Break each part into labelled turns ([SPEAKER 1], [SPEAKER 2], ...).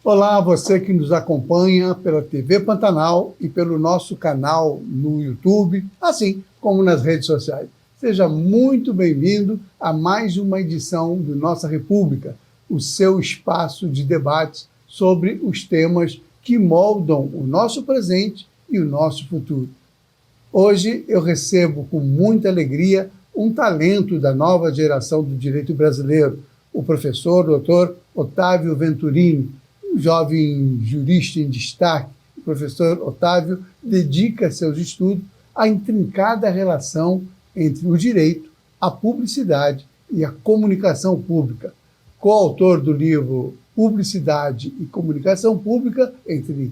[SPEAKER 1] Olá, você que nos acompanha pela TV Pantanal e pelo nosso canal no YouTube, assim como nas redes sociais. Seja muito bem-vindo a mais uma edição do Nossa República, o seu espaço de debate sobre os temas que moldam o nosso presente e o nosso futuro. Hoje eu recebo com muita alegria um talento da nova geração do direito brasileiro, o professor Dr. Otávio Venturini, um jovem jurista em destaque. O professor Otávio dedica seus estudos à intrincada relação entre o direito, a publicidade e a comunicação pública. Coautor do livro Publicidade e Comunicação Pública, entre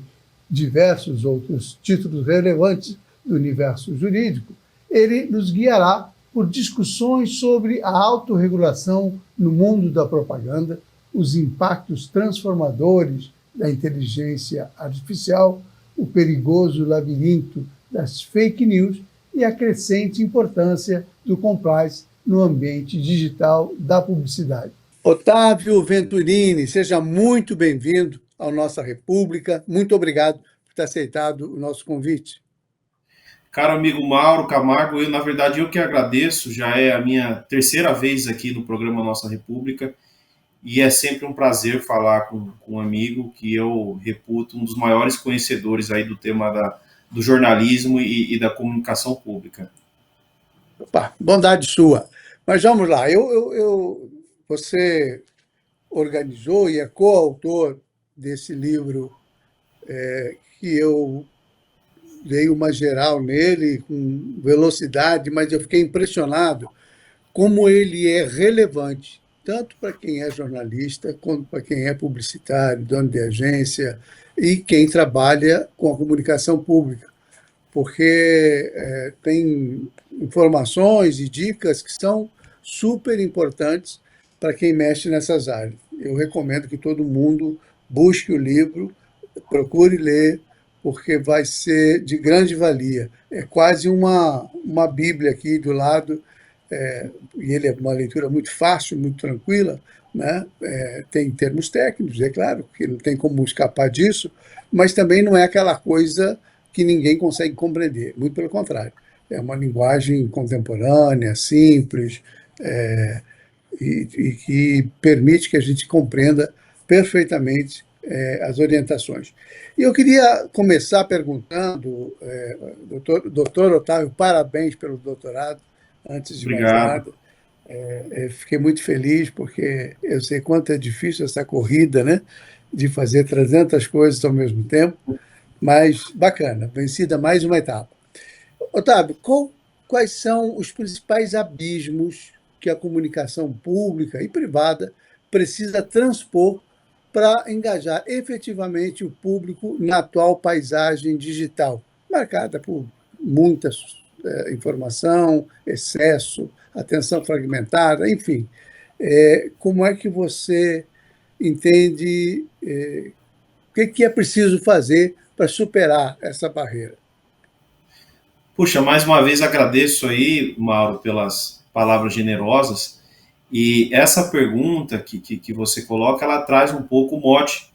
[SPEAKER 1] diversos outros títulos relevantes do universo jurídico, ele nos guiará por discussões sobre a autorregulação no mundo da propaganda, os impactos transformadores da inteligência artificial, o perigoso labirinto das fake news e a crescente importância do compliance no ambiente digital da publicidade. Otávio Venturini, seja muito bem-vindo à Nossa República. Muito obrigado por ter aceitado o nosso convite.
[SPEAKER 2] Caro amigo Mauro Camargo, na verdade, eu que agradeço, já é a minha terceira vez aqui no programa Nossa República, e é sempre um prazer falar com um amigo que eu reputo um dos maiores conhecedores aí do tema do jornalismo e da comunicação pública.
[SPEAKER 1] Opa, bondade sua. Mas vamos lá, você organizou e é coautor desse livro que eu dei uma geral nele, com velocidade, mas eu fiquei impressionado como ele é relevante, tanto para quem é jornalista, quanto para quem é publicitário, dono de agência, e quem trabalha com a comunicação pública, porque tem informações e dicas que são super importantes para quem mexe nessas áreas. Eu recomendo que todo mundo busque o livro, procure ler, porque vai ser de grande valia. É quase uma Bíblia aqui do lado, e ele é uma leitura muito fácil, muito tranquila, né? Tem termos técnicos, é claro, que não tem como escapar disso, mas também não é aquela coisa que ninguém consegue compreender, muito pelo contrário. É uma linguagem contemporânea, simples, e que permite que a gente compreenda perfeitamente as orientações. E eu queria começar perguntando, doutor Otávio, parabéns pelo doutorado, antes de mais nada. Fiquei muito feliz, porque eu sei quanto é difícil essa corrida, né, de fazer 300 coisas ao mesmo tempo, mas bacana, vencida mais uma etapa. Otávio, quais são os principais abismos que a comunicação pública e privada precisa transpor para engajar efetivamente o público na atual paisagem digital, marcada por muita informação, excesso, atenção fragmentada, enfim. Como é que você entende o que é preciso fazer para superar essa barreira?
[SPEAKER 2] Puxa, mais uma vez agradeço aí, Mauro, pelas palavras generosas. E essa pergunta que você coloca, ela traz um pouco o mote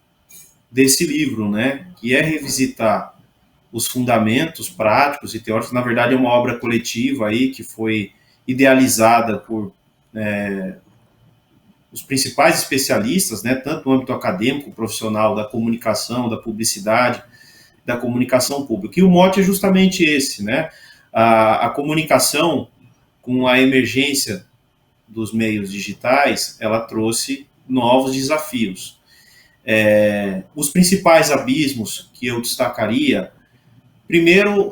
[SPEAKER 2] desse livro, né? Que é revisitar os fundamentos práticos e teóricos. Na verdade, é uma obra coletiva aí que foi idealizada por os principais especialistas, né? Tanto no âmbito acadêmico, profissional, da comunicação, da publicidade, da comunicação pública. E o mote é justamente esse, né? A comunicação, com a emergência dos meios digitais, ela trouxe novos desafios. Os principais abismos que eu destacaria, primeiro,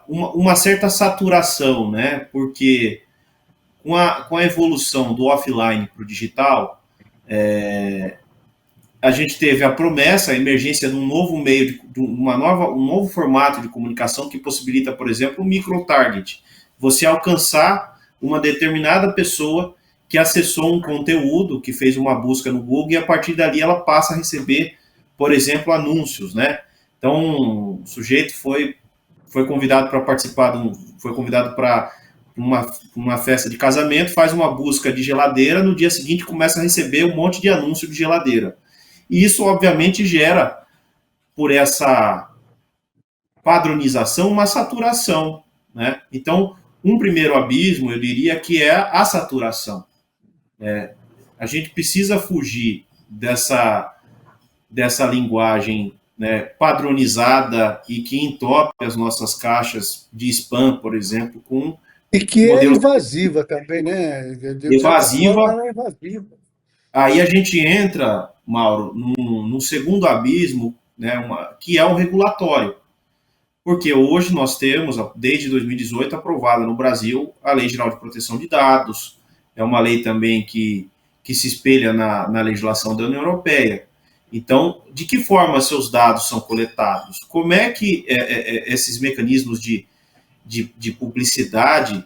[SPEAKER 2] uma certa saturação, né? Porque com a evolução do offline para o digital, a gente teve a promessa, a emergência de um novo meio, um novo formato de comunicação que possibilita, por exemplo, o micro-target. Você alcançar uma determinada pessoa que acessou um conteúdo, que fez uma busca no Google, e a partir dali ela passa a receber, por exemplo, anúncios, né? Então, o sujeito foi convidado para participar, foi convidado para uma festa de casamento, faz uma busca de geladeira, no dia seguinte começa a receber um monte de anúncio de geladeira. E isso, obviamente, gera, por essa padronização, uma saturação, né? Então, um primeiro abismo, eu diria que é a saturação. A gente precisa fugir dessa linguagem, né, padronizada e que entope as nossas caixas de spam, por exemplo, com
[SPEAKER 1] E que é
[SPEAKER 2] modelos
[SPEAKER 1] invasiva também, né? De certa forma,
[SPEAKER 2] evasiva.
[SPEAKER 1] ela é invasiva.
[SPEAKER 2] Aí a gente entra, Mauro, num segundo abismo, né, que é o regulatório. Porque hoje nós temos, desde 2018, aprovada no Brasil a Lei Geral de Proteção de Dados. É uma lei também que se espelha na legislação da União Europeia. Então, de que forma seus dados são coletados? Como é que esses mecanismos de publicidade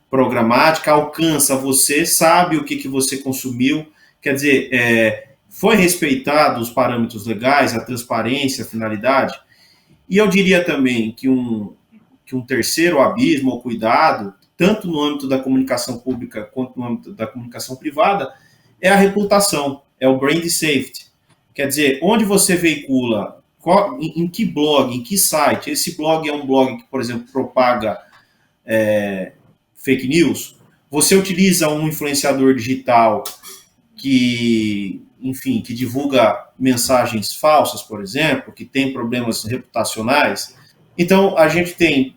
[SPEAKER 2] programática alcança você, sabe o que você consumiu? Quer dizer, foi respeitado os parâmetros legais, a transparência, a finalidade? E eu diria também que um terceiro abismo ou cuidado, tanto no âmbito da comunicação pública quanto no âmbito da comunicação privada, é a reputação, é o brand safety. Quer dizer, onde você veicula, em que blog, em que site, esse blog é um blog que, por exemplo, propaga fake news, você utiliza um influenciador digital que, enfim, que divulga mensagens falsas, por exemplo, que tem problemas reputacionais. Então, a gente tem,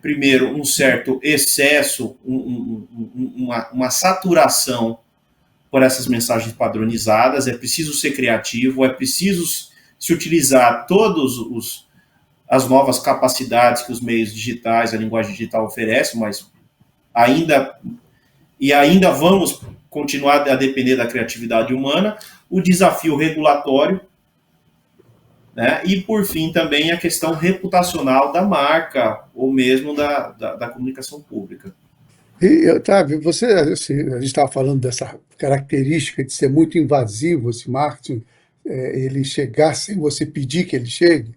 [SPEAKER 2] primeiro, um certo excesso, uma saturação por essas mensagens padronizadas. É preciso ser criativo, é preciso se utilizar as novas capacidades que os meios digitais, a linguagem digital oferece, mas ainda vamos continuar a depender da criatividade humana, o desafio regulatório, né? E, por fim, também a questão reputacional da marca ou mesmo da comunicação pública.
[SPEAKER 1] E, Otávio, assim, a gente estava falando dessa característica de ser muito invasivo esse marketing, ele chegar sem você pedir que ele chegue.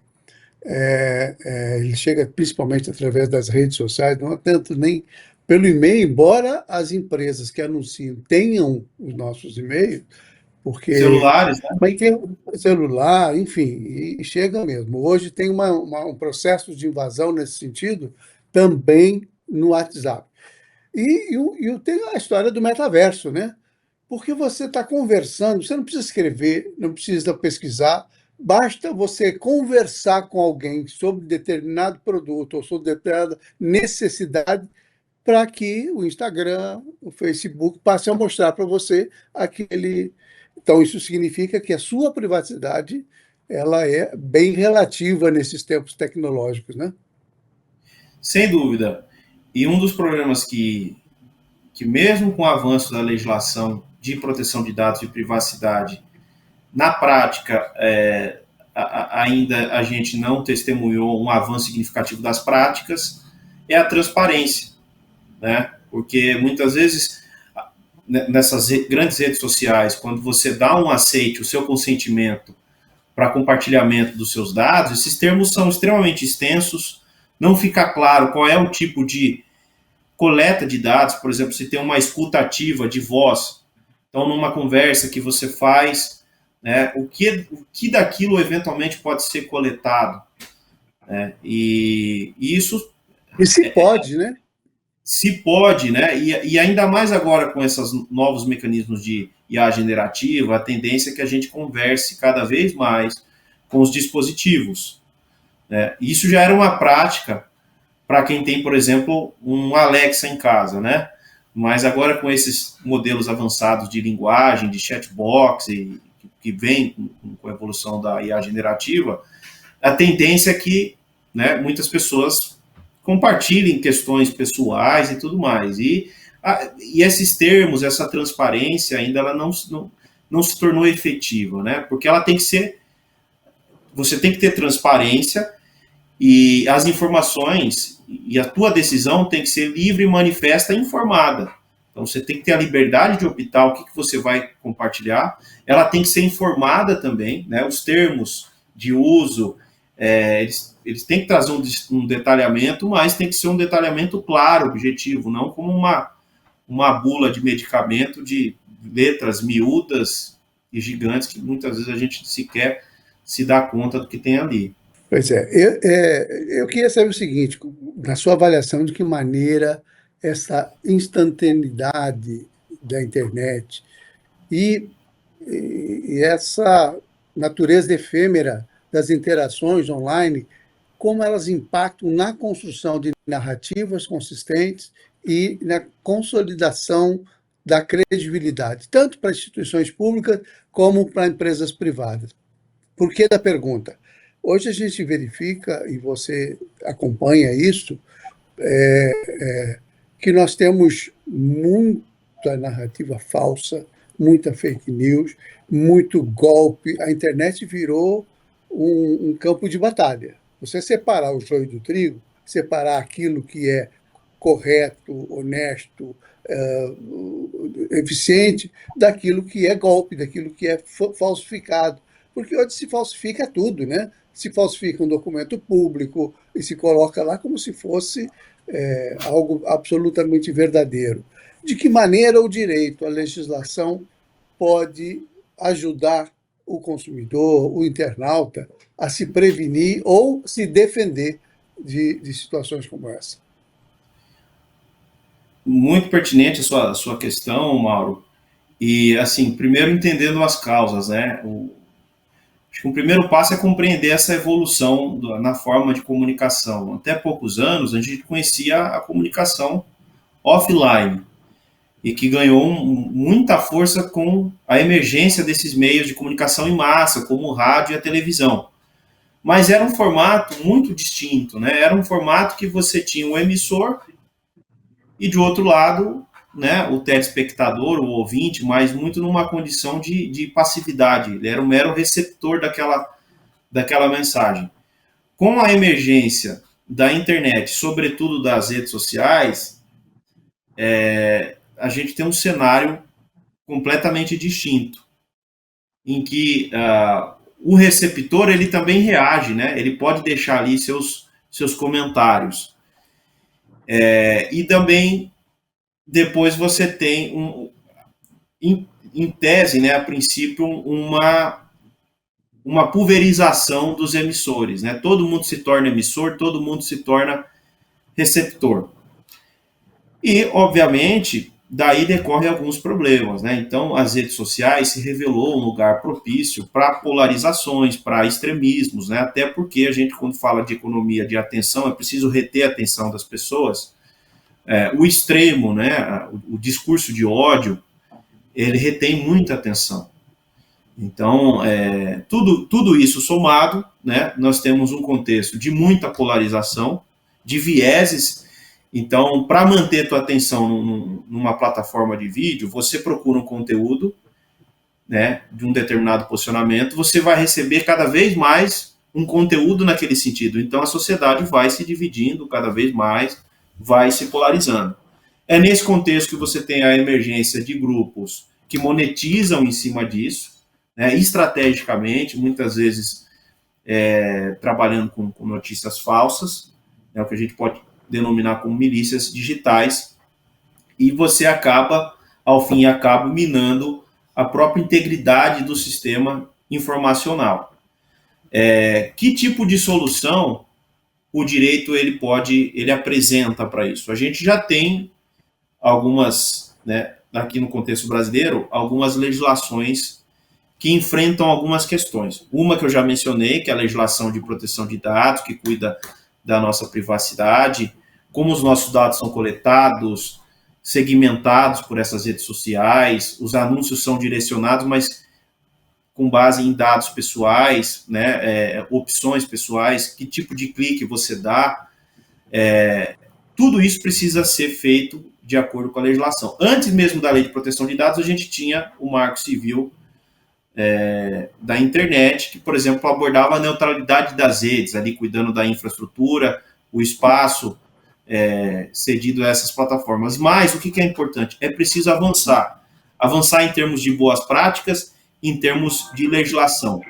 [SPEAKER 1] Ele chega principalmente através das redes sociais, não é tanto nem pelo e-mail, embora as empresas que anunciam tenham os nossos e-mails, porque
[SPEAKER 2] Celulares, né?
[SPEAKER 1] mas tem celular, enfim, e chega mesmo. Hoje tem um processo de invasão nesse sentido também no WhatsApp. Tem a história do metaverso, né? Porque você está conversando, você não precisa escrever, não precisa pesquisar, basta você conversar com alguém sobre determinado produto ou sobre determinada necessidade para que o Instagram, o Facebook passe a mostrar para você aquele. Então, isso significa que a sua privacidade ela é bem relativa nesses tempos tecnológicos, né?
[SPEAKER 2] Sem dúvida. E um dos problemas que mesmo com o avanço da legislação de proteção de dados e privacidade, na prática, ainda a gente não testemunhou um avanço significativo das práticas, é a transparência, né? Porque muitas vezes, nessas grandes redes sociais, quando você dá um aceite, o seu consentimento para compartilhamento dos seus dados, esses termos são extremamente extensos, não fica claro qual é o tipo de coleta de dados, por exemplo, se tem uma escuta ativa de voz, então numa conversa que você faz, né, o que daquilo eventualmente pode ser coletado, né, e isso
[SPEAKER 1] E se pode, né?
[SPEAKER 2] se pode, né, e ainda mais agora com esses novos mecanismos de IA generativa, a tendência é que a gente converse cada vez mais com os dispositivos, né, isso já era uma prática para quem tem, por exemplo, um Alexa em casa, né? Mas agora com esses modelos avançados de linguagem, de chatbox, que vem com a evolução da IA generativa, a tendência é que, né, muitas pessoas compartilhem questões pessoais e tudo mais. E esses termos, essa transparência, ainda ela não se tornou efetiva, né? Porque ela tem que ser... Você tem que ter transparência e as informações e a tua decisão tem que ser livre, manifesta e informada. Então, você tem que ter a liberdade de optar o que você vai compartilhar. Ela tem que ser informada também, né? Os termos de uso, eles têm que trazer um detalhamento, mas tem que ser um detalhamento claro, objetivo, não como uma bula de medicamento de letras miúdas e gigantes que muitas vezes a gente sequer se dá conta do que tem ali.
[SPEAKER 1] Pois é, eu queria saber o seguinte, na sua avaliação, de que maneira essa instantaneidade da internet e, e essa natureza efêmera das interações online, como elas impactam na construção de narrativas consistentes e na consolidação da credibilidade, tanto para instituições públicas como para empresas privadas. Por que da pergunta? Hoje a gente verifica, e você acompanha isso, que nós temos muita narrativa falsa, muita fake news, muito golpe. A internet virou um campo de batalha. Você separar o joio do trigo, separar aquilo que é correto, honesto, eficiente, daquilo que é golpe, daquilo que é falsificado. Porque hoje se falsifica tudo, né? Se falsifica um documento público e se coloca lá como se fosse algo absolutamente verdadeiro. De que maneira o direito, a legislação, pode ajudar o consumidor, o internauta, a se prevenir ou se defender de situações como essa?
[SPEAKER 2] Muito pertinente a sua questão, Mauro. E, assim, primeiro entendendo as causas, né? Acho que o primeiro passo é compreender essa evolução na forma de comunicação. Até poucos anos, a gente conhecia a comunicação offline, e que ganhou muita força com a emergência desses meios de comunicação em massa, como o rádio e a televisão. Mas era um formato muito distinto, né? Era um formato que você tinha um emissor e, de outro lado, né, o telespectador, o ouvinte, mas muito numa condição de passividade. Ele era um mero receptor daquela mensagem. Com a emergência da internet, sobretudo das redes sociais, a gente tem um cenário completamente distinto, em que o receptor ele também reage, né? Ele pode deixar ali seus comentários. E também depois você tem, em tese, né, a princípio, uma pulverização dos emissores, né? Todo mundo se torna emissor, todo mundo se torna receptor. E, obviamente, daí decorrem alguns problemas, né? Então, as redes sociais se revelou um lugar propício para polarizações, para extremismos, né? Até porque a gente, quando fala de economia de atenção, é preciso reter a atenção das pessoas. O extremo, né? O discurso de ódio, ele retém muita atenção. Então, tudo isso somado, né? Nós temos um contexto de muita polarização, de vieses. Então, para manter tua atenção numa plataforma de vídeo, você procura um conteúdo, né, de um determinado posicionamento, você vai receber cada vez mais um conteúdo naquele sentido. Então, a sociedade vai se dividindo cada vez mais, vai se polarizando. É nesse contexto que você tem a emergência de grupos que monetizam em cima disso, né, estrategicamente, muitas vezes trabalhando com notícias falsas, o que a gente pode denominar como milícias digitais, e você acaba, ao fim e ao cabo, minando a própria integridade do sistema informacional. Que tipo de solução o direito ele apresenta para isso? A gente já tem algumas, né, aqui no contexto brasileiro, algumas legislações que enfrentam algumas questões. Uma que eu já mencionei, que é a legislação de proteção de dados, que cuida da nossa privacidade, como os nossos dados são coletados, segmentados por essas redes sociais, os anúncios são direcionados, mas com base em dados pessoais, né, opções pessoais, que tipo de clique você dá, tudo isso precisa ser feito de acordo com a legislação. Antes mesmo da Lei de Proteção de Dados, a gente tinha o Marco Civil da internet, que, por exemplo, abordava a neutralidade das redes, ali cuidando da infraestrutura, o espaço cedido a essas plataformas. Mas o que é importante? É preciso avançar. Avançar em termos de boas práticas, em termos de legislação.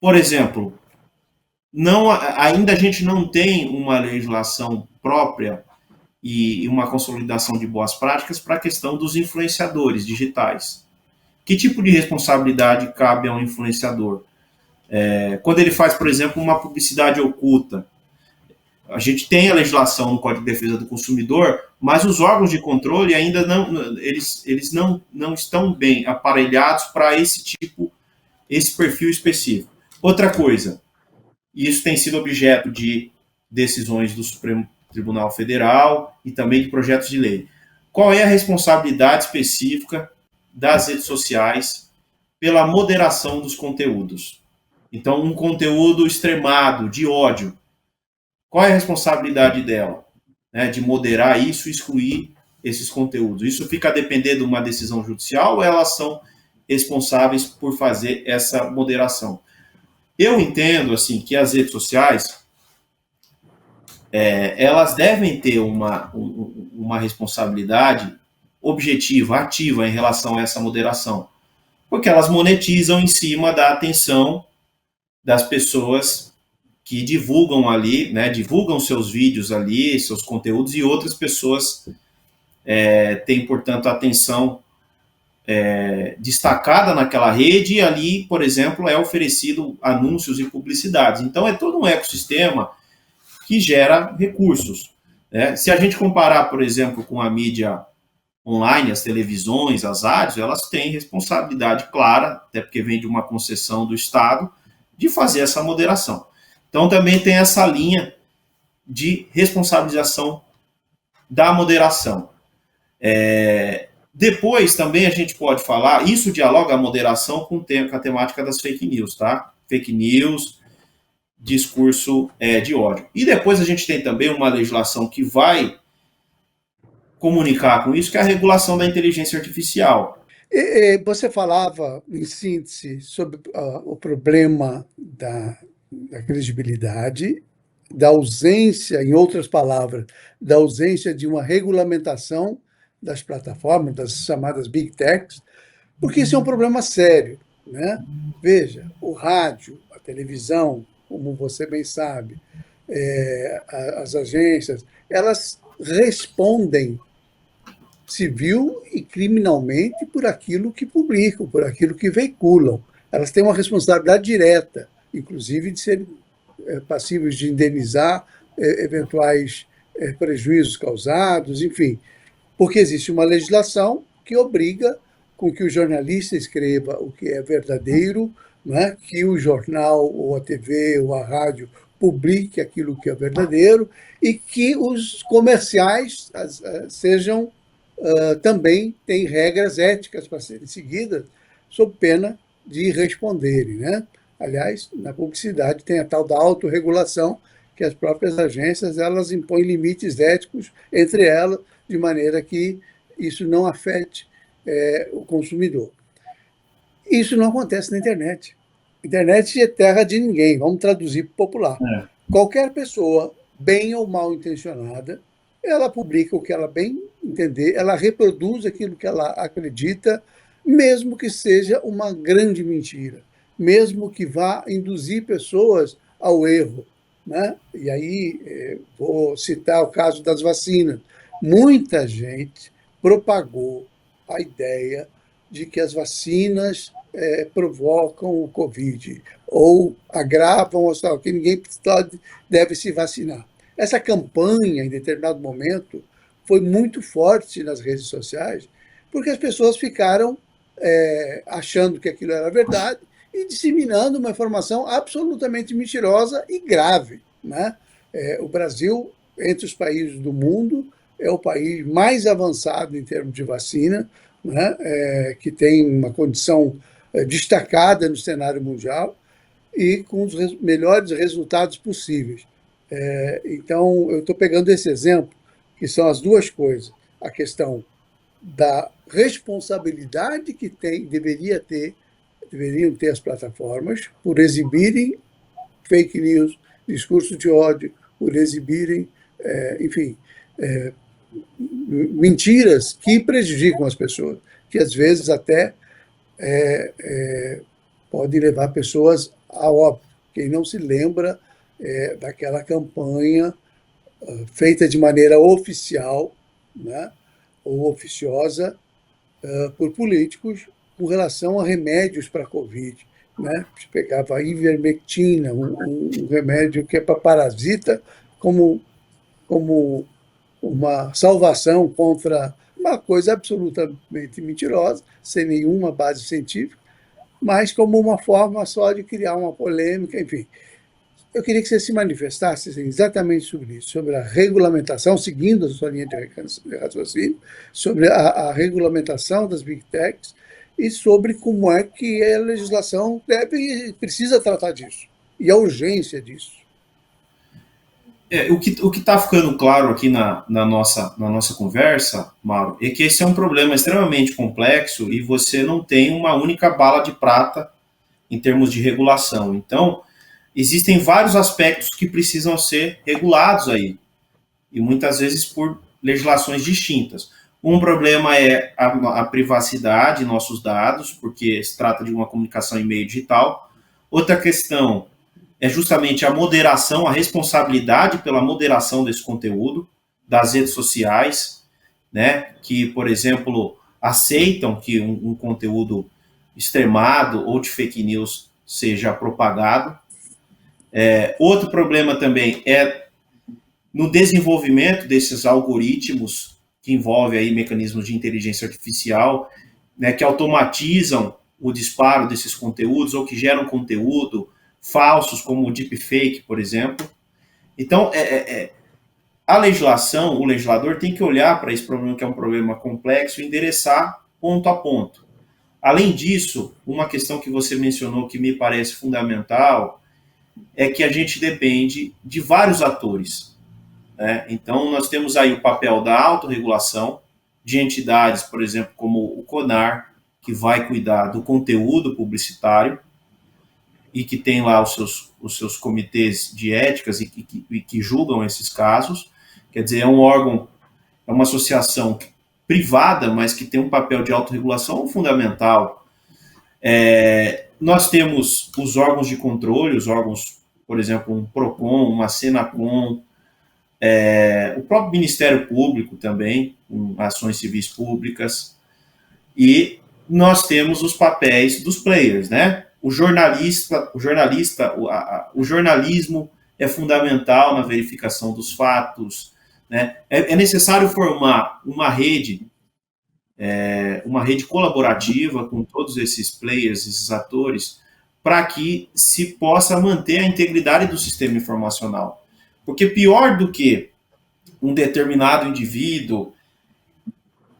[SPEAKER 2] Por exemplo, ainda a gente não tem uma legislação própria e uma consolidação de boas práticas para a questão dos influenciadores digitais. Que tipo de responsabilidade cabe a um influenciador? Quando ele faz, por exemplo, uma publicidade oculta, a gente tem a legislação no Código de Defesa do Consumidor, mas os órgãos de controle ainda eles não estão bem aparelhados para esse perfil específico. Outra coisa, e isso tem sido objeto de decisões do Supremo Tribunal Federal e também de projetos de lei. Qual é a responsabilidade específica das redes sociais pela moderação dos conteúdos? Então, um conteúdo extremado, de ódio, qual é a responsabilidade dela? Né, de moderar isso e excluir esses conteúdos? Isso fica a depender de uma decisão judicial ou elas são responsáveis por fazer essa moderação? Eu entendo assim que as redes sociais elas devem ter uma responsabilidade objetiva, ativa em relação a essa moderação, porque elas monetizam em cima da atenção das pessoas que divulgam ali, né, divulgam seus vídeos ali, seus conteúdos, e outras pessoas têm, portanto, a atenção destacada naquela rede, e ali, por exemplo, é oferecido anúncios e publicidades. Então, é todo um ecossistema que gera recursos. Né? Se a gente comparar, por exemplo, com a mídia online, as televisões, as rádios, elas têm responsabilidade clara, até porque vem de uma concessão do Estado, de fazer essa moderação. Então, também tem essa linha de responsabilização da moderação. Depois, também a gente pode falar, isso dialoga a moderação com a temática das fake news, tá? Fake news, discurso de ódio. E depois a gente tem também uma legislação que vai comunicar com isso, que é a regulação da inteligência artificial.
[SPEAKER 1] Você falava, em síntese, sobre o problema da credibilidade, da ausência, em outras palavras, da ausência de uma regulamentação das plataformas, das chamadas Big Techs, porque isso é um problema sério. Né? Veja, o rádio, a televisão, como você bem sabe, as agências, elas respondem civil e criminalmente por aquilo que publicam, por aquilo que veiculam. Elas têm uma responsabilidade direta, inclusive de serem passíveis de indenizar eventuais prejuízos causados, enfim, porque existe uma legislação que obriga com que o jornalista escreva o que é verdadeiro, né? Que o jornal, ou a TV, ou a rádio publique aquilo que é verdadeiro e que os comerciais sejam também têm regras éticas para serem seguidas, sob pena de responderem. Né? Aliás, na publicidade tem a tal da autorregulação, que as próprias agências elas impõem limites éticos entre elas, de maneira que isso não afete o consumidor. Isso não acontece na internet. Internet é terra de ninguém, vamos traduzir para o popular. Qualquer pessoa, bem ou mal intencionada, ela publica o que ela bem entender, ela reproduz aquilo que ela acredita, mesmo que seja uma grande mentira, mesmo que vá induzir pessoas ao erro. Né? E aí, vou citar o caso das vacinas. Muita gente propagou a ideia de que as vacinas provocam o Covid, ou agravam, ou que ninguém deve se vacinar. Essa campanha, em determinado momento, foi muito forte nas redes sociais, porque as pessoas ficaram achando que aquilo era verdade e disseminando uma informação absolutamente mentirosa e grave. Né? O Brasil, entre os países do mundo, é o país mais avançado em termos de vacina, né? Que tem uma condição destacada no cenário mundial e com os melhores resultados possíveis. Então, eu estou pegando esse exemplo, que são as duas coisas. A questão da responsabilidade que deveriam ter as plataformas por exibirem fake news, discurso de ódio, por exibirem, enfim, mentiras que prejudicam as pessoas, que às vezes até podem levar pessoas a óbito. Quem não se lembra daquela campanha feita de maneira oficial, né, ou oficiosa por políticos com relação a remédios para a Covid. Né? Você pegava a ivermectina, um remédio que é para parasita, como uma salvação contra uma coisa absolutamente mentirosa, sem nenhuma base científica, mas como uma forma só de criar uma polêmica, enfim. Eu queria que você se manifestasse exatamente sobre isso, sobre a regulamentação, seguindo a sua linha de raciocínio, sobre a regulamentação das Big Techs e sobre como é que a legislação precisa tratar disso e a urgência disso.
[SPEAKER 2] O que está ficando claro aqui na nossa conversa, Mauro, é que esse é um problema extremamente complexo e você não tem uma única bala de prata em termos de regulação. Então, existem vários aspectos que precisam ser regulados aí, e muitas vezes por legislações distintas. Um problema é a privacidade de nossos dados, porque se trata de uma comunicação em meio digital. Outra questão é justamente a moderação, a responsabilidade pela moderação desse conteúdo, das redes sociais, né, que, por exemplo, aceitam que um conteúdo extremado ou de fake news seja propagado. Outro problema também é no desenvolvimento desses algoritmos, que envolve aí mecanismos de inteligência artificial, né, que automatizam o disparo desses conteúdos ou que geram conteúdo falsos, como o deepfake, por exemplo. Então, a legislação, o legislador tem que olhar para esse problema, que é um problema complexo, e endereçar ponto a ponto. Além disso, uma questão que você mencionou que me parece fundamental é que a gente depende de vários atores, né? Então, nós temos aí o papel da autorregulação de entidades, por exemplo, como o CONAR, que vai cuidar do conteúdo publicitário e que tem lá os seus comitês de éticas e que julgam esses casos. Quer dizer, é um órgão, é uma associação privada, mas que tem um papel de autorregulação fundamental. Nós temos os órgãos de controle, os órgãos, por exemplo, um PROCON, uma SENACON, o próprio Ministério Público também, com ações civis públicas, e nós temos os papéis dos players, né? O jornalismo é fundamental na verificação dos fatos, né? É necessário formar uma rede colaborativa com todos esses players, esses atores, para que se possa manter a integridade do sistema informacional. Porque pior do que um determinado indivíduo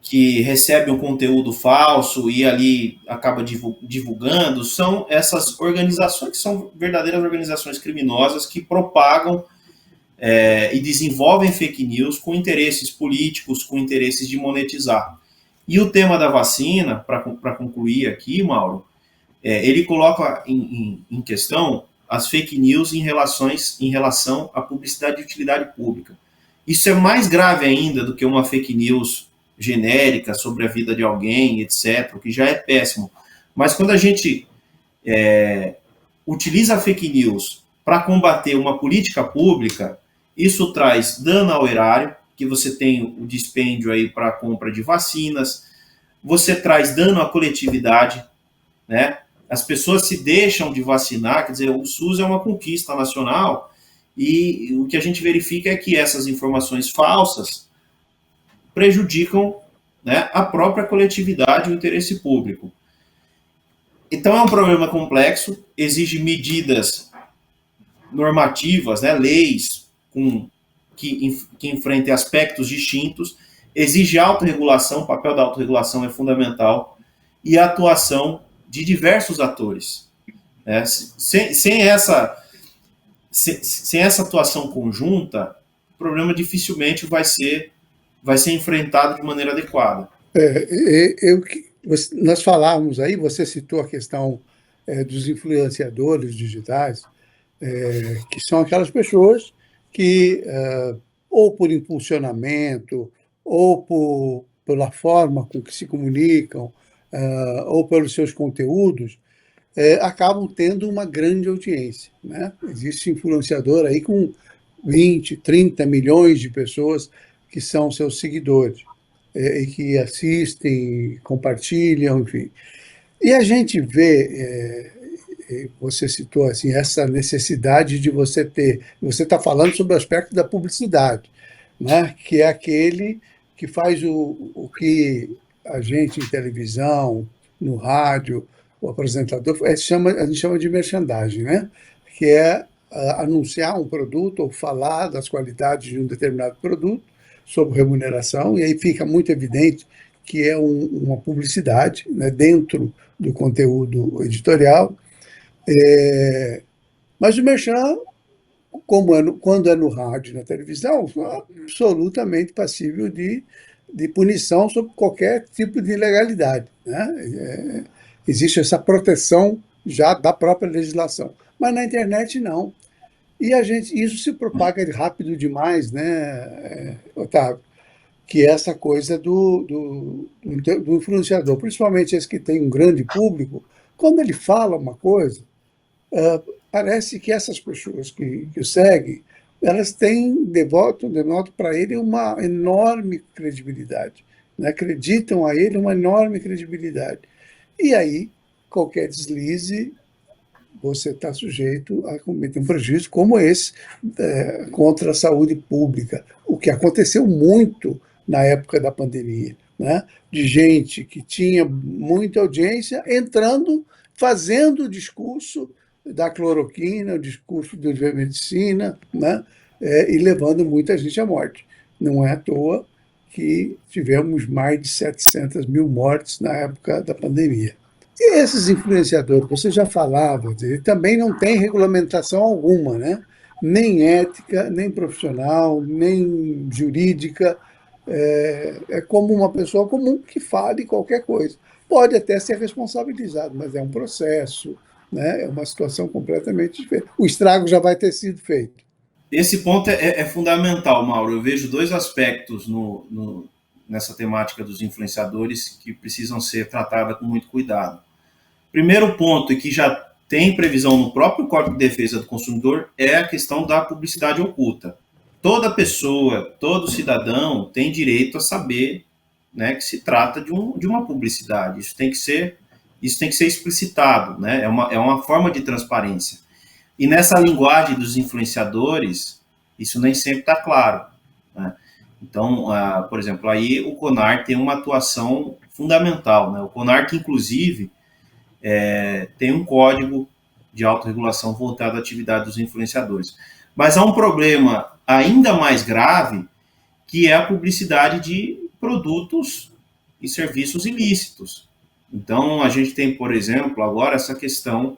[SPEAKER 2] que recebe um conteúdo falso e ali acaba divulgando, são essas organizações que são verdadeiras organizações criminosas que propagam e desenvolvem fake news com interesses políticos, com interesses de monetizar. E o tema da vacina, para concluir aqui, Mauro, ele coloca em questão as fake news em relação à publicidade de utilidade pública. Isso é mais grave ainda do que uma fake news genérica sobre a vida de alguém, etc., o que já é péssimo. Mas quando a gente utiliza a fake news para combater uma política pública, isso traz dano ao erário, que você tem o dispêndio aí para a compra de vacinas, você traz dano à coletividade, né? As pessoas se deixam de vacinar, quer dizer, o SUS é uma conquista nacional, e o que a gente verifica é que essas informações falsas prejudicam, né, a própria coletividade e o interesse público. Então é um problema complexo, exige medidas normativas, né, leis que enfrentem aspectos distintos, exige autorregulação, o papel da autorregulação é fundamental, e a atuação de diversos atores. Né? Sem essa atuação conjunta, o problema dificilmente vai ser enfrentado de maneira adequada.
[SPEAKER 1] Nós falávamos aí, você citou a questão dos influenciadores digitais, que são aquelas pessoas que, ou por impulsionamento, ou pela forma com que se comunicam, ou pelos seus conteúdos, acabam tendo uma grande audiência. Né? Existe influenciador aí com 20, 30 milhões de pessoas que são seus seguidores, e que assistem, compartilham, enfim. E a gente vê, você citou assim, essa necessidade de você está falando sobre o aspecto da publicidade, né? Que é aquele que faz o que a gente em televisão, no rádio, o apresentador, a gente chama de merchandising, né? Que é anunciar um produto ou falar das qualidades de um determinado produto sob remuneração, e aí fica muito evidente que é uma publicidade, né, dentro do conteúdo editorial. Mas o merchan, quando é no rádio e na televisão, é absolutamente passível de punição sob qualquer tipo de ilegalidade, né? Existe essa proteção já da própria legislação. Mas na internet, não. E isso se propaga rápido demais, né, Otávio? Que é essa coisa do influenciador, principalmente esse que tem um grande público, quando ele fala uma coisa, parece que essas pessoas que o seguem, elas denotam para ele uma enorme credibilidade, né? Acreditam a ele uma enorme credibilidade. E aí, qualquer deslize, você está sujeito a cometer um prejuízo como esse contra a saúde pública, o que aconteceu muito na época da pandemia, né? De gente que tinha muita audiência entrando, fazendo o discurso da cloroquina, o discurso da medicina, né? E levando muita gente à morte. Não é à toa que tivemos mais de 700 mil mortes na época da pandemia. E esses influenciadores, você já falava, ele também não tem regulamentação alguma, né? Nem ética, nem profissional, nem jurídica. É como uma pessoa comum que fale qualquer coisa. Pode até ser responsabilizado, mas é um processo, né? É uma situação completamente diferente. O estrago já vai ter sido feito.
[SPEAKER 2] Esse ponto é fundamental, Mauro. Eu vejo dois aspectos nessa temática dos influenciadores que precisam ser tratados com muito cuidado. Primeiro ponto, e que já tem previsão no próprio Código de Defesa do Consumidor, é a questão da publicidade oculta. Toda pessoa, todo cidadão tem direito a saber, né, que se trata de uma publicidade. Isso tem que ser explicitado, né? É uma forma de transparência. E nessa linguagem dos influenciadores, isso nem sempre está claro, né? Então, por exemplo, aí o CONAR tem uma atuação fundamental, né? O CONAR que, inclusive, tem um código de autorregulação voltado à atividade dos influenciadores. Mas há um problema ainda mais grave, que é a publicidade de produtos e serviços ilícitos. Então, a gente tem, por exemplo, agora essa questão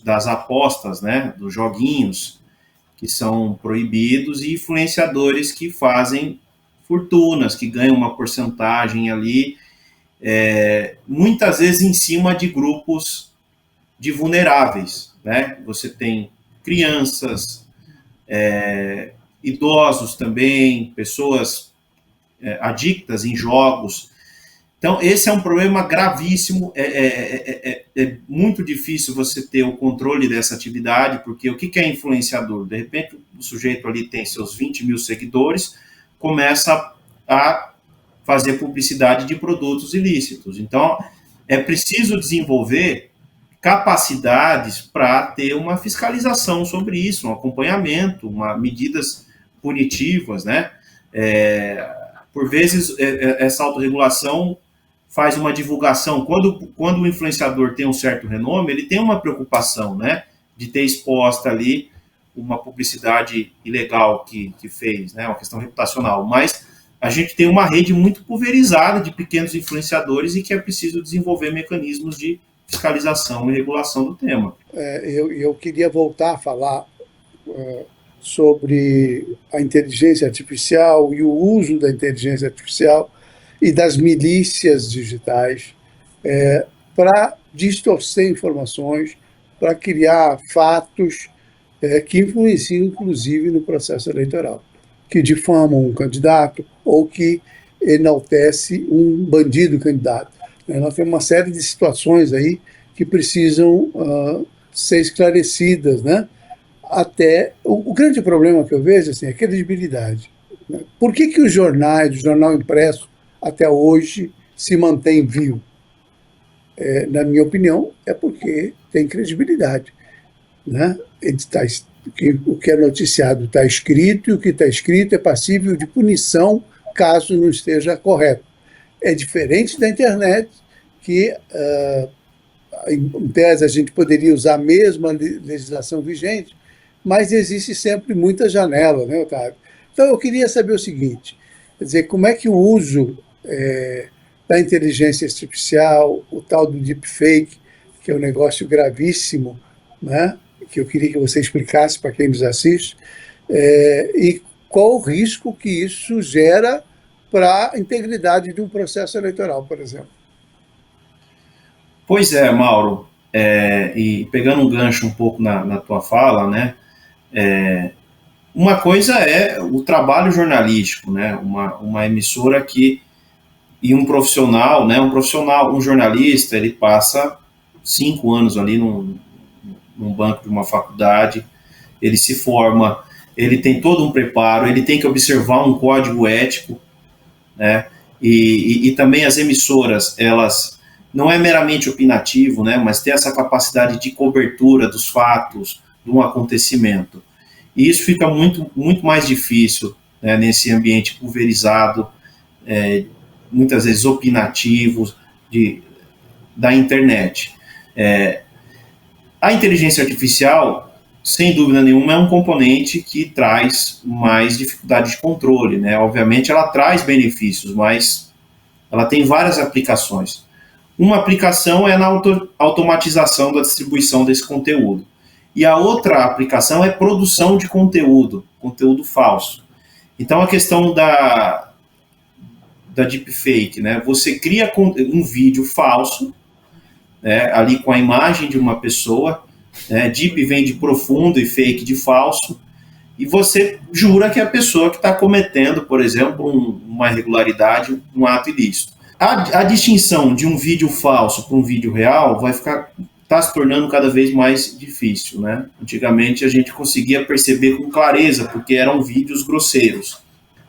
[SPEAKER 2] das apostas, né, dos joguinhos, que são proibidos, e influenciadores que fazem fortunas, que ganham uma porcentagem ali, muitas vezes em cima de grupos de vulneráveis, né? Você tem crianças, idosos também, pessoas adictas em jogos. Então, esse é um problema gravíssimo. É muito difícil você ter o controle dessa atividade, porque o que é influenciador? De repente, o sujeito ali tem seus 20 mil seguidores, começa a fazer publicidade de produtos ilícitos. Então, é preciso desenvolver capacidades para ter uma fiscalização sobre isso, um acompanhamento, medidas punitivas, né? Por vezes, essa autorregulação faz uma divulgação. Quando o influenciador tem um certo renome, ele tem uma preocupação, né, de ter exposta ali uma publicidade ilegal que fez, né, uma questão reputacional. Mas a gente tem uma rede muito pulverizada de pequenos influenciadores e que é preciso desenvolver mecanismos de fiscalização e regulação do tema.
[SPEAKER 1] Eu queria voltar a falar sobre a inteligência artificial e o uso da inteligência artificial e das milícias digitais para distorcer informações, para criar fatos que influenciam, inclusive, no processo eleitoral, que difamam um candidato ou que enaltece um bandido candidato. Nós temos uma série de situações aí que precisam ser esclarecidas, né? Até o grande problema que eu vejo assim, é a credibilidade. Né? Por que os jornais, o jornal impresso, até hoje, se mantém vivo? na minha opinião, é porque tem credibilidade, né? O que é noticiado está escrito, e o que está escrito é passível de punição caso não esteja correto. É diferente da internet, que, em tese, a gente poderia usar a mesma legislação vigente, mas existe sempre muita janela, né, Otávio? Então, eu queria saber o seguinte, quer dizer, como é que o uso da inteligência artificial, o tal do deepfake, que é um negócio gravíssimo, né, que eu queria que você explicasse para quem nos assiste, e qual o risco que isso gera para a integridade de um processo eleitoral, por exemplo.
[SPEAKER 2] Pois é, Mauro, e pegando um gancho um pouco na tua fala, né, uma coisa é o trabalho jornalístico, né, uma emissora e um profissional, né, um jornalista, ele passa 5 anos ali num banco de uma faculdade, ele se forma, ele tem todo um preparo, ele tem que observar um código ético, né, e também as emissoras, elas não é meramente opinativo, né, mas tem essa capacidade de cobertura dos fatos, de um acontecimento. E isso fica muito, muito mais difícil, né, nesse ambiente pulverizado, muitas vezes opinativo da internet. A inteligência artificial, sem dúvida nenhuma, é um componente que traz mais dificuldade de controle, né? Obviamente ela traz benefícios, mas ela tem várias aplicações. Uma aplicação é na automatização da distribuição desse conteúdo. E a outra aplicação é produção de conteúdo falso. Então a questão da deepfake, né? Você cria um vídeo falso, né, ali com a imagem de uma pessoa, né? Deep vem de profundo e fake de falso, e você jura que é a pessoa que está cometendo, por exemplo, uma irregularidade, um ato ilícito. A distinção de um vídeo falso para um vídeo real está se tornando cada vez mais difícil, né? Antigamente a gente conseguia perceber com clareza, porque eram vídeos grosseiros.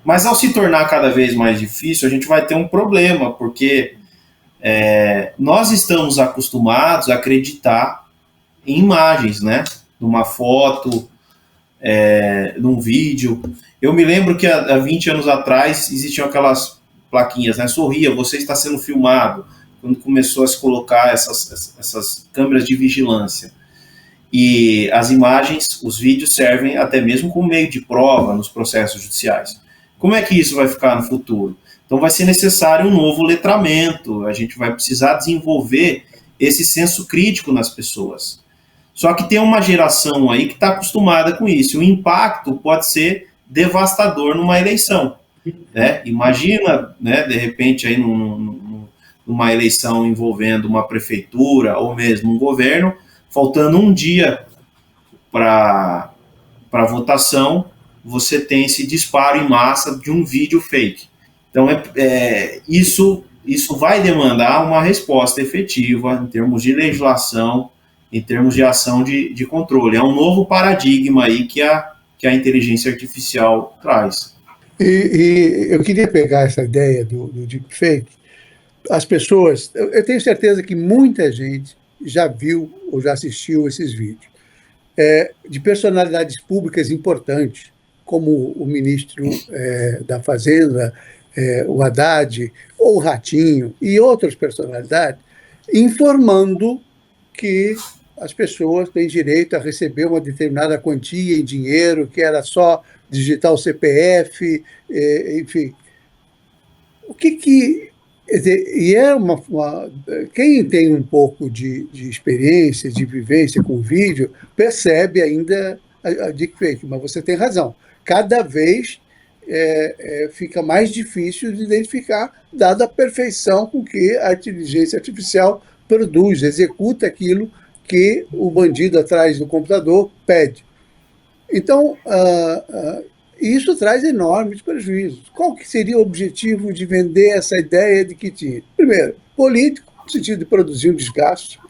[SPEAKER 2] Mas ao se tornar cada vez mais difícil, a gente vai ter um problema, porque nós estamos acostumados a acreditar em imagens, né? Numa foto, num vídeo. Eu me lembro que há 20 anos atrás existiam aquelas plaquinhas, né? Sorria, você está sendo filmado. Quando começou a se colocar essas câmeras de vigilância. E as imagens, os vídeos servem até mesmo como meio de prova nos processos judiciais. Como é que isso vai ficar no futuro? Então vai ser necessário um novo letramento, a gente vai precisar desenvolver esse senso crítico nas pessoas. Só que tem uma geração aí que está acostumada com isso, o impacto pode ser devastador numa eleição. Né? Imagina, né, de repente, aí numa eleição envolvendo uma prefeitura ou mesmo um governo, faltando um dia para a votação, você tem esse disparo em massa de um vídeo fake. Então, isso vai demandar uma resposta efetiva em termos de legislação, em termos de ação de controle. É um novo paradigma aí que a inteligência artificial traz.
[SPEAKER 1] E eu queria pegar essa ideia do deepfake. As pessoas, eu tenho certeza que muita gente já viu ou já assistiu esses vídeos, de personalidades públicas importantes, como o ministro da Fazenda, o Haddad, ou o Ratinho, e outras personalidades, informando que as pessoas têm direito a receber uma determinada quantia em dinheiro, que era só digitar o CPF, enfim. O que quer dizer, e quem tem um pouco de experiência, de vivência com vídeo, percebe ainda a deepfake, mas você tem razão. Cada vez fica mais difícil de identificar, dada a perfeição com que a inteligência artificial produz, executa aquilo que o bandido atrás do computador pede. Então, isso traz enormes prejuízos. Qual que seria o objetivo de vender essa ideia de que tinha? Primeiro, político, no sentido de produzir um desgaste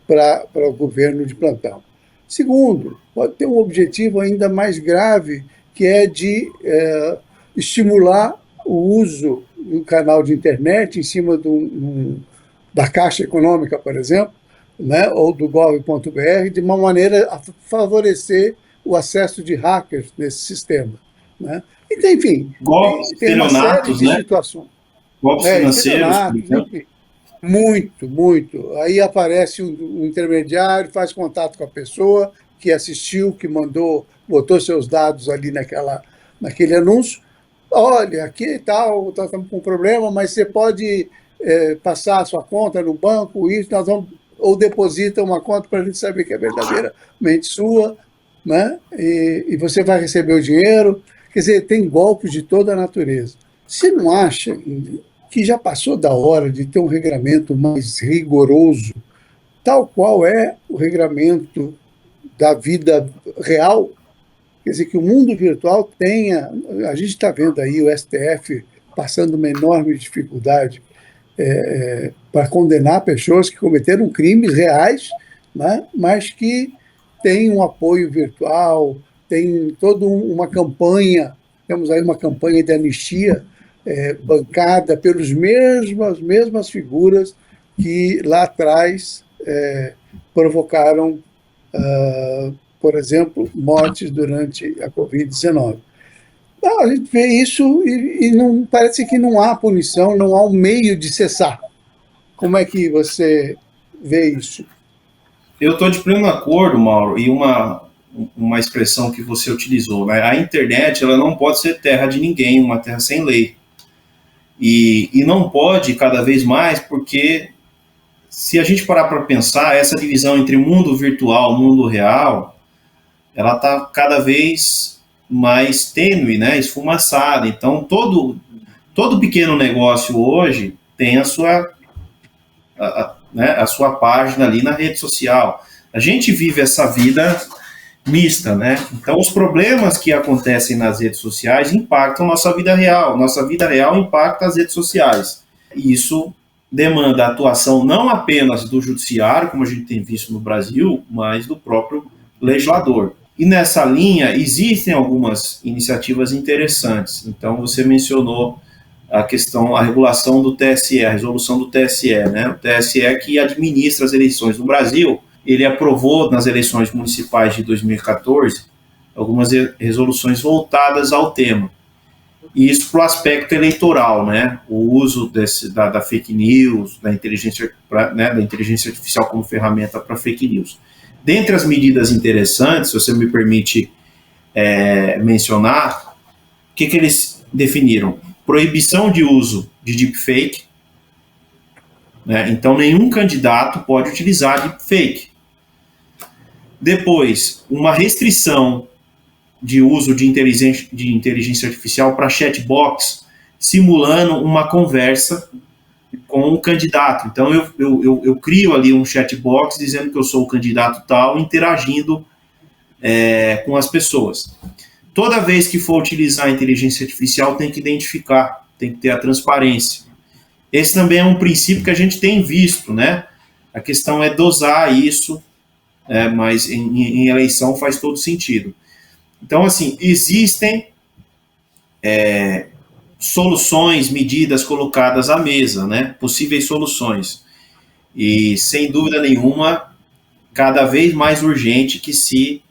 [SPEAKER 1] para o governo de plantão. Segundo, pode ter um objetivo ainda mais grave, que é de estimular o uso do canal de internet em cima de da Caixa Econômica, por exemplo, né, ou do gov.br, de uma maneira a favorecer o acesso de hackers nesse sistema. Né? Então, enfim,
[SPEAKER 2] Golpes,
[SPEAKER 1] tem uma série
[SPEAKER 2] estelionatos,
[SPEAKER 1] de
[SPEAKER 2] né?
[SPEAKER 1] situações.
[SPEAKER 2] Golpes financeiros, por
[SPEAKER 1] Estelionatos,
[SPEAKER 2] exemplo.
[SPEAKER 1] enfim. Muito, muito. Aí aparece um intermediário, faz contato com a pessoa que assistiu, que mandou, botou seus dados ali naquele anúncio. Olha, aqui tal, estamos com um problema, mas você pode passar a sua conta no banco, isso, nós vamos, ou deposita uma conta para a gente saber que é verdadeiramente sua, né? E você vai receber o dinheiro. Quer dizer, tem golpes de toda a natureza. Você não acha que já passou da hora de ter um regramento mais rigoroso, tal qual é o regramento da vida real? Quer dizer, que o mundo virtual tenha... A gente está vendo aí o STF passando uma enorme dificuldade para condenar pessoas que cometeram crimes reais, né, mas que têm um apoio virtual, tem toda uma campanha, temos aí uma campanha de anistia bancada pelas mesmas figuras que lá atrás provocaram, por exemplo, mortes durante a Covid-19. Não, a gente vê isso e não, parece que não há punição, não há um meio de cessar. Como é que você vê isso?
[SPEAKER 2] Eu estou de pleno acordo, Mauro, e uma expressão que você utilizou, né? A internet, ela não pode ser terra de ninguém, uma terra sem lei. E não pode cada vez mais, porque se a gente parar para pensar, essa divisão entre mundo virtual e mundo real, ela está cada vez mais tênue, né, esfumaçada. Então, todo pequeno negócio hoje tem a sua página ali na rede social. A gente vive essa vida mista, né? Então, os problemas que acontecem nas redes sociais impactam nossa vida real. Nossa vida real impacta as redes sociais. E isso demanda a atuação não apenas do judiciário, como a gente tem visto no Brasil, mas do próprio legislador. E nessa linha, existem algumas iniciativas interessantes. Então, você mencionou a regulação do TSE, a resolução do TSE, né? O TSE que administra as eleições no Brasil, ele aprovou nas eleições municipais de 2014 algumas resoluções voltadas ao tema. E isso para o aspecto eleitoral, né? O uso da fake news, da inteligência artificial como ferramenta para fake news. Dentre as medidas interessantes, se você me permite mencionar, o que eles definiram? Proibição de uso de deepfake, né? Então nenhum candidato pode utilizar deepfake. Depois, uma restrição de uso de inteligência artificial para chatbox, simulando uma conversa com o candidato. Então, eu crio ali um chatbox dizendo que eu sou o candidato tal, interagindo com as pessoas. Toda vez que for utilizar a inteligência artificial, tem que identificar, tem que ter a transparência. Esse também é um princípio que a gente tem visto, né? A questão é dosar isso, mas em eleição faz todo sentido. Então, assim, existem soluções, medidas colocadas à mesa, né? Possíveis soluções. E, sem dúvida nenhuma, cada vez mais urgente que se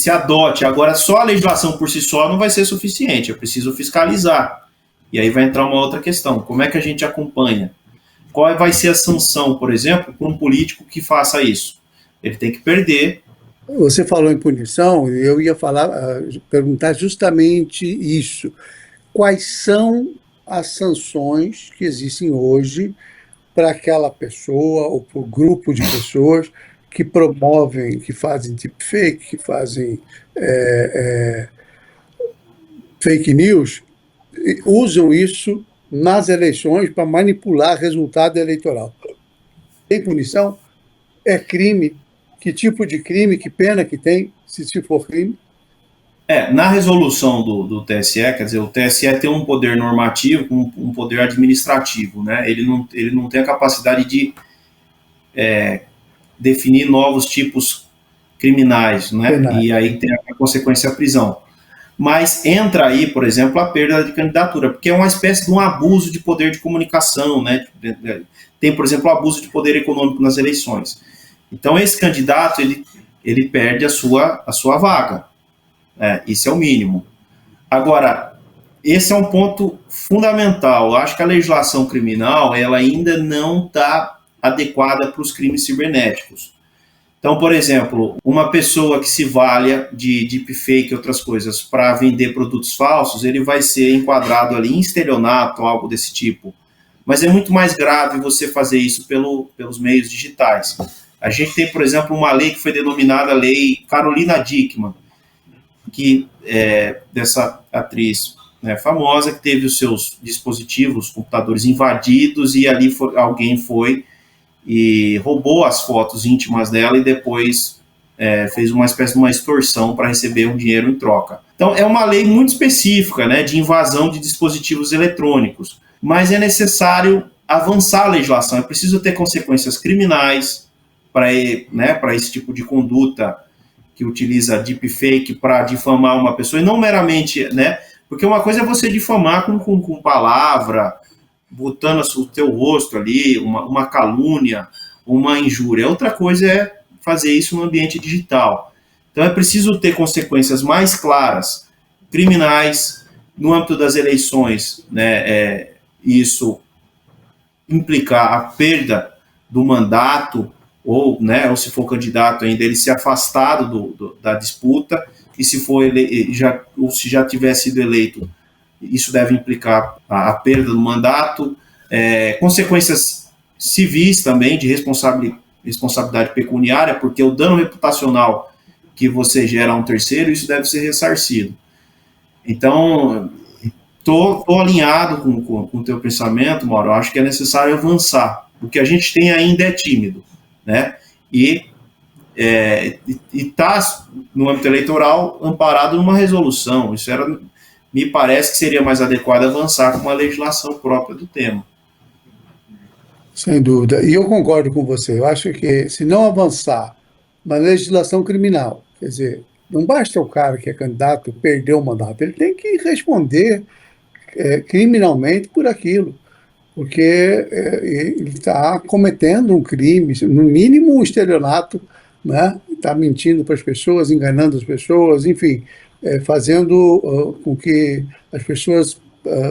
[SPEAKER 2] adote. Agora, só a legislação por si só não vai ser suficiente, é preciso fiscalizar. E aí vai entrar uma outra questão, como é que a gente acompanha? Qual vai ser a sanção, por exemplo, para um político que faça isso? Ele tem que perder.
[SPEAKER 1] Você falou em punição, eu ia perguntar justamente isso. Quais são as sanções que existem hoje para aquela pessoa ou para o grupo de pessoas que promovem, que fazem deepfake, que fazem fake news, usam isso nas eleições para manipular resultado eleitoral? Tem punição? É crime? Que tipo de crime? Que pena que tem, se for crime?
[SPEAKER 2] Na resolução do TSE, quer dizer, o TSE tem um poder normativo, um poder administrativo, né? Ele não tem a capacidade de definir novos tipos criminais, né? E aí tem a consequência a prisão. mas entra aí, por exemplo, a perda de candidatura, porque é uma espécie de um abuso de poder de comunicação, né? Tem, por exemplo, o abuso de poder econômico nas eleições. Então, esse candidato, ele perde a sua vaga. Isso é o mínimo. Agora, esse é um ponto fundamental. Eu acho que a legislação criminal, ela ainda não está adequada para os crimes cibernéticos. Então, por exemplo, uma pessoa que se valha de deepfake e outras coisas para vender produtos falsos, ele vai ser enquadrado ali em estelionato, algo desse tipo. Mas é muito mais grave você fazer isso pelos meios digitais. A gente tem, por exemplo, uma lei que foi denominada Lei Carolina Dickmann, que é dessa atriz, né, famosa, que teve os seus dispositivos, computadores invadidos, e ali alguém foi e roubou as fotos íntimas dela e depois fez uma espécie de uma extorsão para receber um dinheiro em troca. Então, é uma lei muito específica, né, de invasão de dispositivos eletrônicos, mas é necessário avançar a legislação, é preciso ter consequências criminais para esse tipo de conduta que utiliza deepfake para difamar uma pessoa, e não meramente, né, porque uma coisa é você difamar com palavra, botando o teu rosto ali, uma calúnia, uma injúria. Outra coisa é fazer isso no ambiente digital. Então é preciso ter consequências mais claras, criminais, no âmbito das eleições, né, isso implicar a perda do mandato, ou se for candidato ainda, ele ser afastado da disputa, e se já tiver sido eleito, isso deve implicar a perda do mandato, consequências civis também, de responsabilidade pecuniária, porque o dano reputacional que você gera a um terceiro, isso deve ser ressarcido. Então, estou alinhado com o teu pensamento, Mauro. Eu acho que é necessário avançar. O que a gente tem ainda é tímido, né? E está, no âmbito eleitoral, amparado numa resolução. Me parece que seria mais adequado avançar com uma legislação própria do tema.
[SPEAKER 1] Sem dúvida. E eu concordo com você. Eu acho que, se não avançar uma legislação criminal, quer dizer, não basta o cara que é candidato perder o mandato, ele tem que responder criminalmente por aquilo, porque ele está cometendo um crime, no mínimo um estelionato, né? Está mentindo para as pessoas, enganando as pessoas, enfim, fazendo com que as pessoas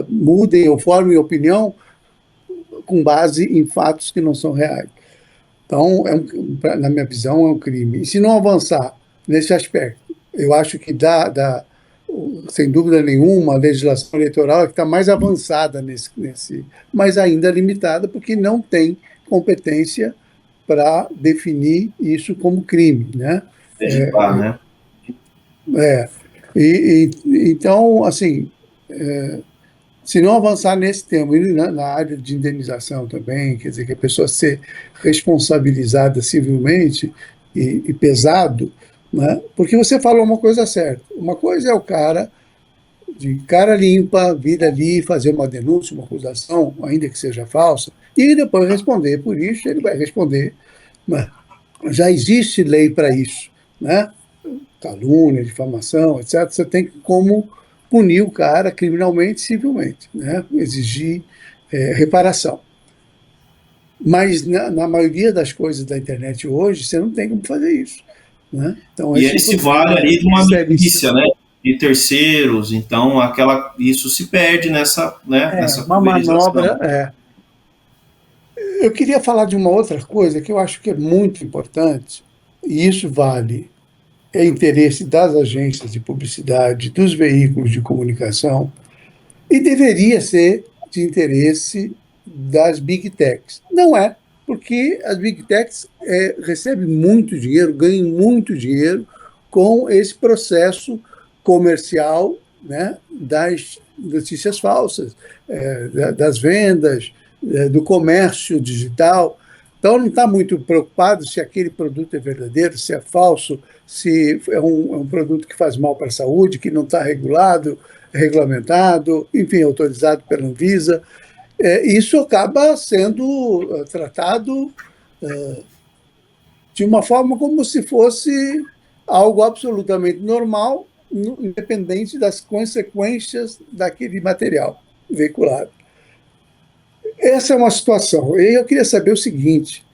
[SPEAKER 1] mudem ou formem opinião com base em fatos que não são reais. Então, na minha visão, é um crime. E se não avançar nesse aspecto, eu acho que sem dúvida nenhuma, a legislação eleitoral é que está mais avançada mas ainda limitada, porque não tem competência para definir isso como crime, né? Então, assim, se não avançar nesse tema, e na área de indenização também, quer dizer, que a pessoa ser responsabilizada civilmente e pesado, né? Porque você falou uma coisa certa. Uma coisa é o cara, de cara limpa, vir ali, fazer uma denúncia, uma acusação, ainda que seja falsa, e depois responder por isso, ele vai responder. Mas já existe lei para isso, né? Calúnia, difamação, etc. Você tem como punir o cara criminalmente, civilmente, né? Exigir reparação. Mas na maioria das coisas da internet hoje, você não tem como fazer isso, né? Então,
[SPEAKER 2] e ele se vale ali de uma milícia, né? De terceiros, então isso se perde nessa
[SPEAKER 1] uma manobra. Eu queria falar de uma outra coisa que eu acho que é muito importante, e isso é interesse das agências de publicidade, dos veículos de comunicação, e deveria ser de interesse das Big Techs. Não é, porque as Big Techs recebem muito dinheiro, ganham muito dinheiro com esse processo comercial, né, das notícias falsas, das vendas, do comércio digital. Então, não está muito preocupado se aquele produto é verdadeiro, se é falso, se é um produto que faz mal para a saúde, que não está regulamentado, enfim, autorizado pela Anvisa. Isso acaba sendo tratado de uma forma como se fosse algo absolutamente normal, independente das consequências daquele material veiculado. Essa é uma situação. E eu queria saber o seguinte,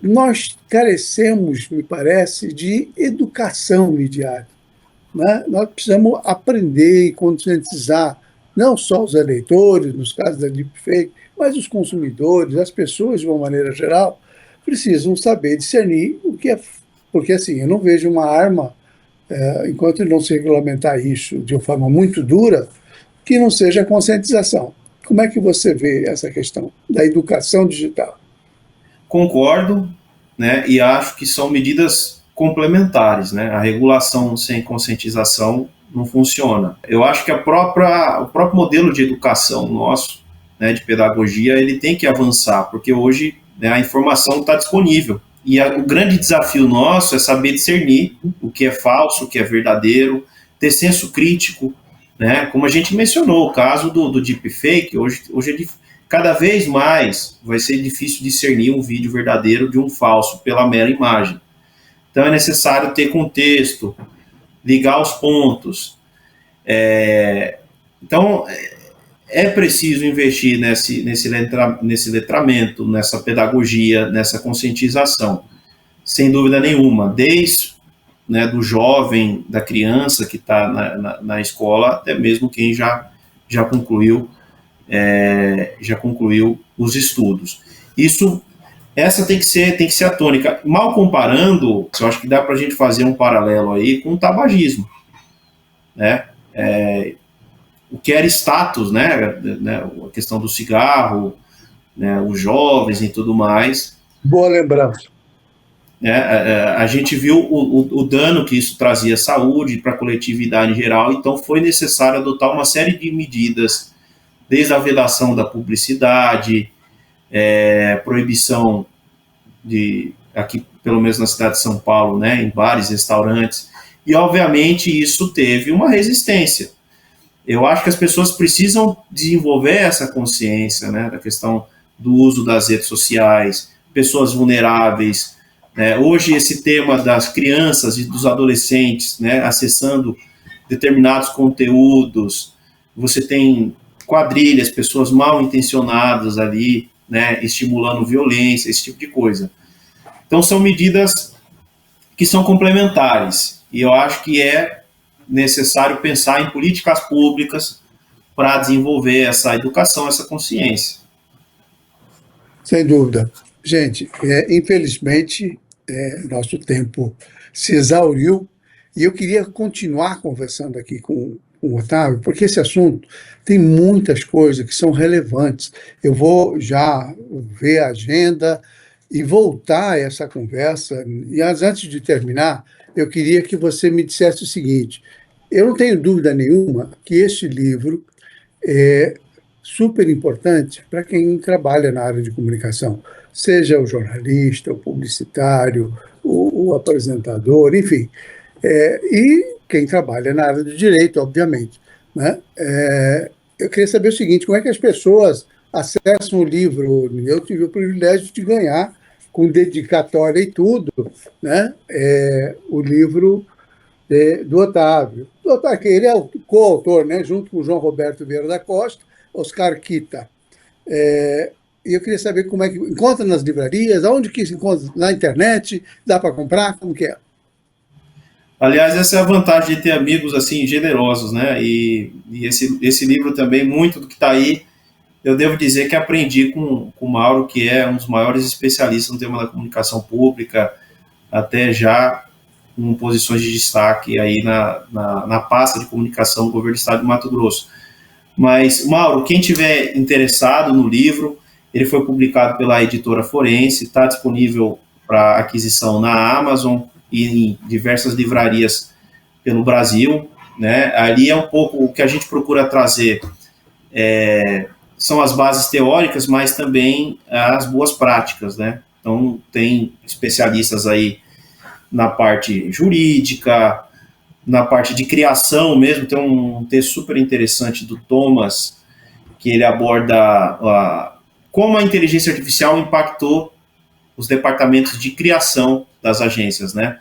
[SPEAKER 1] nós carecemos, me parece, de educação midiática, né? Nós precisamos aprender e conscientizar não só os eleitores, nos casos da deepfake, mas os consumidores, as pessoas, de uma maneira geral, precisam saber discernir o que é. Porque, assim, eu não vejo uma arma, enquanto não se regulamentar isso de uma forma muito dura, que não seja a conscientização. Como é que você vê essa questão da educação digital?
[SPEAKER 2] Concordo, né, e acho que são medidas complementares, né? A regulação sem conscientização não funciona. Eu acho que o próprio modelo de educação nosso, né, de pedagogia, ele tem que avançar, porque hoje, né, a informação está disponível. E o grande desafio nosso é saber discernir o que é falso, o que é verdadeiro, ter senso crítico, né? Como a gente mencionou, o caso do deepfake, hoje cada vez mais vai ser difícil discernir um vídeo verdadeiro de um falso pela mera imagem. Então é necessário ter contexto, ligar os pontos. Então é preciso investir nesse letramento, nessa pedagogia, nessa conscientização, sem dúvida nenhuma, desde, né, do jovem, da criança que está na escola, até mesmo quem já concluiu os estudos. Essa tem que ser a tônica. Mal comparando, eu acho que dá para a gente fazer um paralelo aí com o tabagismo, né? O que era status, né? A questão do cigarro, né? Os jovens e tudo mais.
[SPEAKER 1] Boa lembrança.
[SPEAKER 2] A gente viu o dano que isso trazia à saúde, para a coletividade em geral, então foi necessário adotar uma série de medidas, desde a vedação da publicidade, proibição aqui, pelo menos na cidade de São Paulo, né, em bares, restaurantes, e obviamente isso teve uma resistência. Eu acho que as pessoas precisam desenvolver essa consciência, né, da questão do uso das redes sociais, pessoas vulneráveis, né. Hoje esse tema das crianças e dos adolescentes, né, acessando determinados conteúdos, você tem quadrilhas, pessoas mal intencionadas ali, né, estimulando violência, esse tipo de coisa. Então são medidas que são complementares, e eu acho que é necessário pensar em políticas públicas para desenvolver essa educação, essa consciência.
[SPEAKER 1] Sem dúvida. Gente, infelizmente, nosso tempo se exauriu, e eu queria continuar conversando aqui com o Otávio, porque esse assunto tem muitas coisas que são relevantes. Eu vou já ver a agenda e voltar a essa conversa. E antes de terminar, eu queria que você me dissesse o seguinte: eu não tenho dúvida nenhuma que este livro é super importante para quem trabalha na área de comunicação, seja o jornalista, o publicitário, o apresentador, enfim, e quem trabalha na área do direito, obviamente, né? Eu queria saber o seguinte: como é que as pessoas acessam o livro? Eu tive o privilégio de ganhar, com dedicatória e tudo, né, o livro do Otávio. Do Otávio, que ele é o coautor, né, junto com o João Roberto Vieira da Costa, Oscar Kita. E eu queria saber como é que encontra nas livrarias, aonde que se encontra, na internet, dá para comprar, como que é?
[SPEAKER 2] Aliás, essa é a vantagem de ter amigos assim generosos, né? E esse livro também, muito do que está aí, eu devo dizer que aprendi com o Mauro, que é um dos maiores especialistas no tema da comunicação pública, até já com posições de destaque aí na pasta de comunicação do governo do estado de Mato Grosso. Mas, Mauro, quem tiver interessado no livro, ele foi publicado pela editora Forense, está disponível para aquisição na Amazon e em diversas livrarias pelo Brasil, né? Ali é um pouco o que a gente procura trazer, são as bases teóricas, mas também as boas práticas, né? Então tem especialistas aí na parte jurídica, na parte de criação mesmo. Tem um texto super interessante do Thomas, que ele aborda como a inteligência artificial impactou os departamentos de criação das agências, né?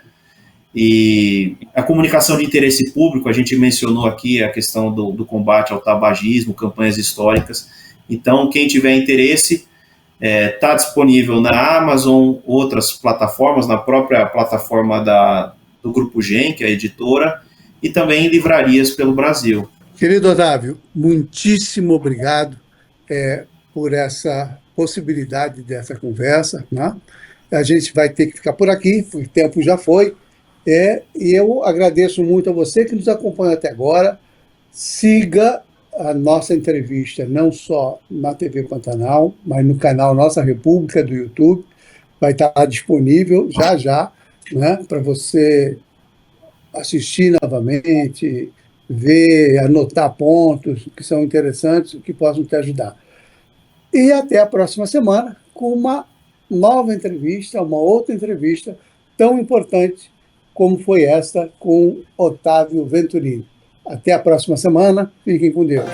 [SPEAKER 2] E a comunicação de interesse público, a gente mencionou aqui a questão do combate ao tabagismo, campanhas históricas. Então, quem tiver interesse, está disponível na Amazon, outras plataformas, na própria plataforma do Grupo GEM, que é a editora, e também em livrarias pelo Brasil.
[SPEAKER 1] Querido Otávio, muitíssimo obrigado por essa possibilidade dessa conversa, né? A gente vai ter que ficar por aqui, o tempo já foi. E eu agradeço muito a você que nos acompanha até agora. Siga a nossa entrevista não só na TV Pantanal, mas no canal Nossa República do YouTube. Vai estar disponível já, né, para você assistir novamente, ver, anotar pontos que são interessantes, que possam te ajudar. E até a próxima semana com uma nova entrevista, uma outra entrevista tão importante como foi esta com Otávio Venturini. Até a próxima semana. Fiquem com Deus.